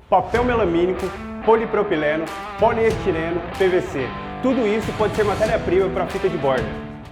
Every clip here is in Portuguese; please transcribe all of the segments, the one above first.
papel melamínico, polipropileno, poliestireno, PVC. Tudo isso pode ser matéria-prima para fita de borda.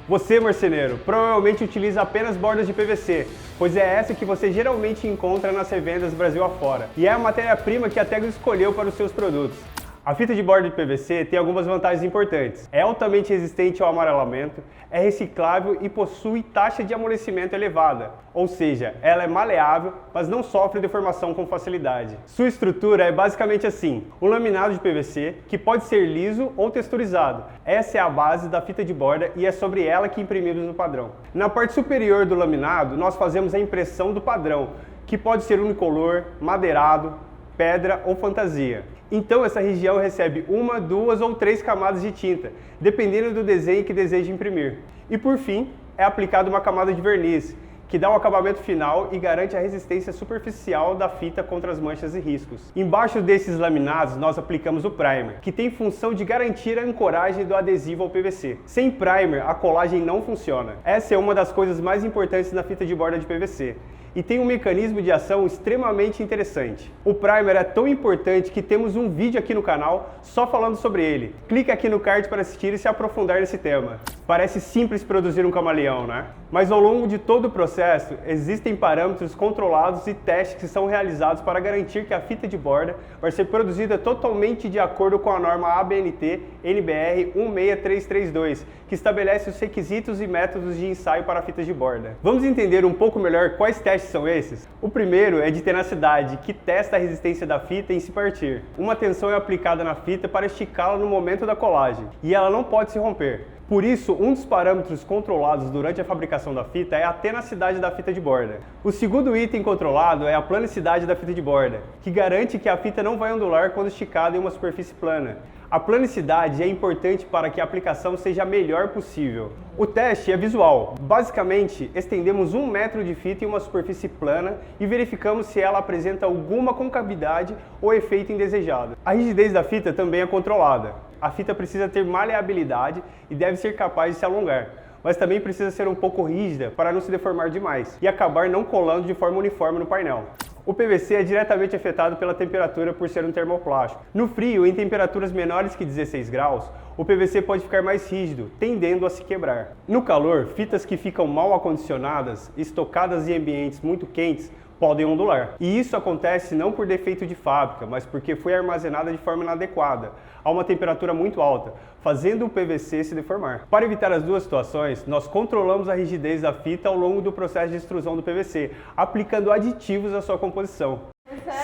Você, marceneiro, provavelmente utiliza apenas bordas de PVC, pois é essa que você geralmente encontra nas revendas Brasil afora, e é a matéria-prima que a Tegos escolheu para os seus produtos. A fita de borda de PVC tem algumas vantagens importantes. É altamente resistente ao amarelamento, é reciclável e possui taxa de amolecimento elevada, ou seja, ela é maleável, mas não sofre deformação com facilidade. Sua estrutura é basicamente assim, um laminado de PVC que pode ser liso ou texturizado. Essa é a base da fita de borda e é sobre ela que imprimimos no padrão. Na parte superior do laminado, nós fazemos a impressão do padrão, que pode ser unicolor, madeirado, pedra ou fantasia. Então essa região recebe uma, duas ou três camadas de tinta, dependendo do desenho que deseja imprimir. E por fim, é aplicada uma camada de verniz, que dá o acabamento final e garante a resistência superficial da fita contra as manchas e riscos. Embaixo desses laminados nós aplicamos o primer, que tem função de garantir a ancoragem do adesivo ao PVC. Sem primer, a colagem não funciona. Essa é uma das coisas mais importantes na fita de borda de PVC. E tem um mecanismo de ação extremamente interessante. O primer é tão importante que temos um vídeo aqui no canal só falando sobre ele. Clique aqui no card para assistir e se aprofundar nesse tema. Parece simples produzir um camaleão, né? Mas ao longo de todo o processo, existem parâmetros controlados e testes que são realizados para garantir que a fita de borda vai ser produzida totalmente de acordo com a norma ABNT NBR 16332, que estabelece os requisitos e métodos de ensaio para fitas de borda. Vamos entender um pouco melhor quais testes são esses? O primeiro é de tenacidade, que testa a resistência da fita em se partir. Uma tensão é aplicada na fita para esticá-la no momento da colagem, e ela não pode se romper. Por isso, um dos parâmetros controlados durante a fabricação da fita é a tenacidade da fita de borda. O segundo item controlado é a planicidade da fita de borda, que garante que a fita não vai ondular quando esticada em uma superfície plana. A planicidade é importante para que a aplicação seja a melhor possível. O teste é visual. Basicamente, estendemos 1 metro de fita em uma superfície plana e verificamos se ela apresenta alguma concavidade ou efeito indesejado. A rigidez da fita também é controlada. A fita precisa ter maleabilidade e deve ser capaz de se alongar, mas também precisa ser um pouco rígida para não se deformar demais e acabar não colando de forma uniforme no painel. O PVC é diretamente afetado pela temperatura por ser um termoplástico. No frio, em temperaturas menores que 16 graus, o PVC pode ficar mais rígido, tendendo a se quebrar. No calor, fitas que ficam mal acondicionadas, estocadas em ambientes muito quentes, podem ondular. E isso acontece não por defeito de fábrica, mas porque foi armazenada de forma inadequada, a uma temperatura muito alta, fazendo o PVC se deformar. Para evitar as duas situações, nós controlamos a rigidez da fita ao longo do processo de extrusão do PVC, aplicando aditivos à sua composição.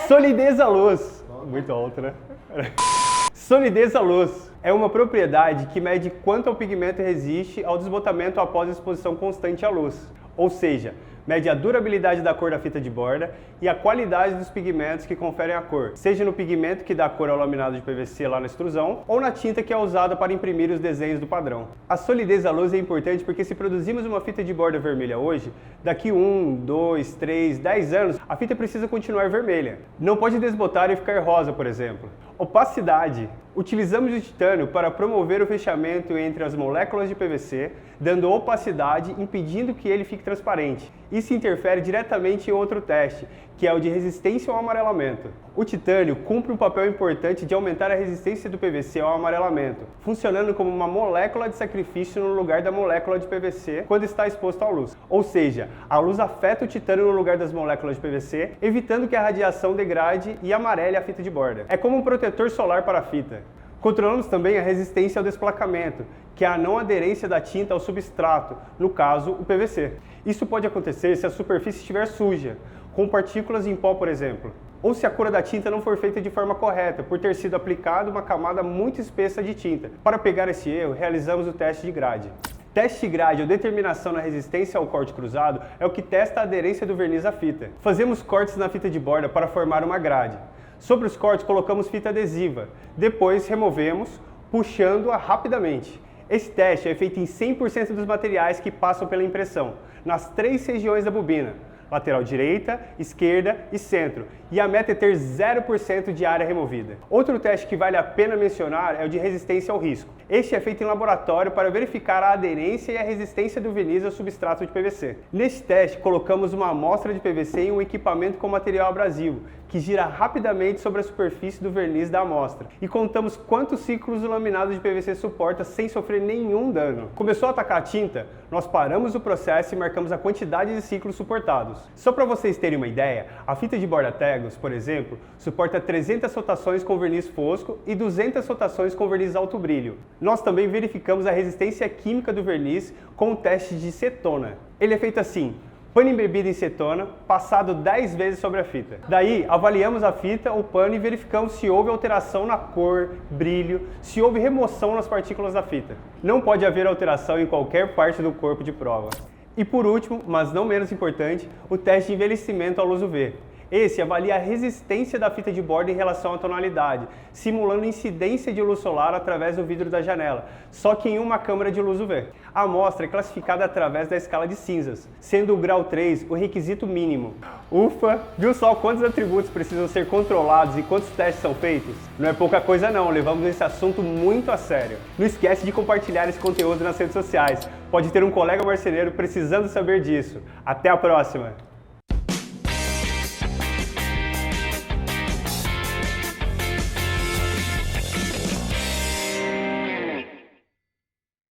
Solidez à luz. Muito alto, né? Solidez à luz é uma propriedade que mede quanto o pigmento resiste ao desbotamento após exposição constante à luz. Ou seja, mede a durabilidade da cor da fita de borda e a qualidade dos pigmentos que conferem a cor, seja no pigmento que dá cor ao laminado de PVC lá na extrusão ou na tinta que é usada para imprimir os desenhos do padrão. A solidez à luz é importante porque se produzimos uma fita de borda vermelha hoje, daqui 1, 2, 3, 10 anos, a fita precisa continuar vermelha. Não pode desbotar e ficar rosa, por exemplo. Opacidade. Utilizamos o titânio para promover o fechamento entre as moléculas de PVC, dando opacidade, impedindo que ele fique transparente. Isso interfere diretamente em outro teste, que é o de resistência ao amarelamento. O titânio cumpre um papel importante de aumentar a resistência do PVC ao amarelamento, funcionando como uma molécula de sacrifício no lugar da molécula de PVC quando está exposto à luz. Ou seja, a luz afeta o titânio no lugar das moléculas de PVC, evitando que a radiação degrade e amarele a fita de borda. É como um protetor solar para a fita. Controlamos também a resistência ao desplacamento, que é a não aderência da tinta ao substrato, no caso, o PVC. Isso pode acontecer se a superfície estiver suja, com partículas em pó, por exemplo, ou se a cura da tinta não for feita de forma correta, por ter sido aplicada uma camada muito espessa de tinta. Para pegar esse erro, realizamos o teste de grade. Teste de grade ou determinação na resistência ao corte cruzado é o que testa a aderência do verniz à fita. Fazemos cortes na fita de borda para formar uma grade. Sobre os cortes colocamos fita adesiva, depois removemos, puxando-a rapidamente. Esse teste é feito em 100% dos materiais que passam pela impressão, nas 3 regiões da bobina, lateral direita, esquerda e centro. E a meta é ter 0% de área removida. Outro teste que vale a pena mencionar é o de resistência ao risco. Este é feito em laboratório para verificar a aderência e a resistência do verniz ao substrato de PVC. Neste teste, colocamos uma amostra de PVC em um equipamento com material abrasivo, que gira rapidamente sobre a superfície do verniz da amostra, e contamos quantos ciclos o laminado de PVC suporta sem sofrer nenhum dano. Começou a atacar a tinta? Nós paramos o processo e marcamos a quantidade de ciclos suportados. Só para vocês terem uma ideia, a fita de borda Tegus, por exemplo, suporta 300 rotações com verniz fosco e 200 rotações com verniz alto brilho. Nós também verificamos a resistência química do verniz com o teste de cetona. Ele é feito assim: pano embebido em cetona, passado 10 vezes sobre a fita. Daí, avaliamos a fita, o pano e verificamos se houve alteração na cor, brilho, se houve remoção nas partículas da fita. Não pode haver alteração em qualquer parte do corpo de prova. E por último, mas não menos importante, o teste de envelhecimento à luz UV. Esse avalia a resistência da fita de borda em relação à tonalidade, simulando incidência de luz solar através do vidro da janela, só que em uma câmara de luz UV. A amostra é classificada através da escala de cinzas, sendo o grau 3 o requisito mínimo. Ufa! Viu só quantos atributos precisam ser controlados e quantos testes são feitos? Não é pouca coisa não, levamos esse assunto muito a sério. Não esquece de compartilhar esse conteúdo nas redes sociais. Pode ter um colega marceneiro precisando saber disso. Até a próxima!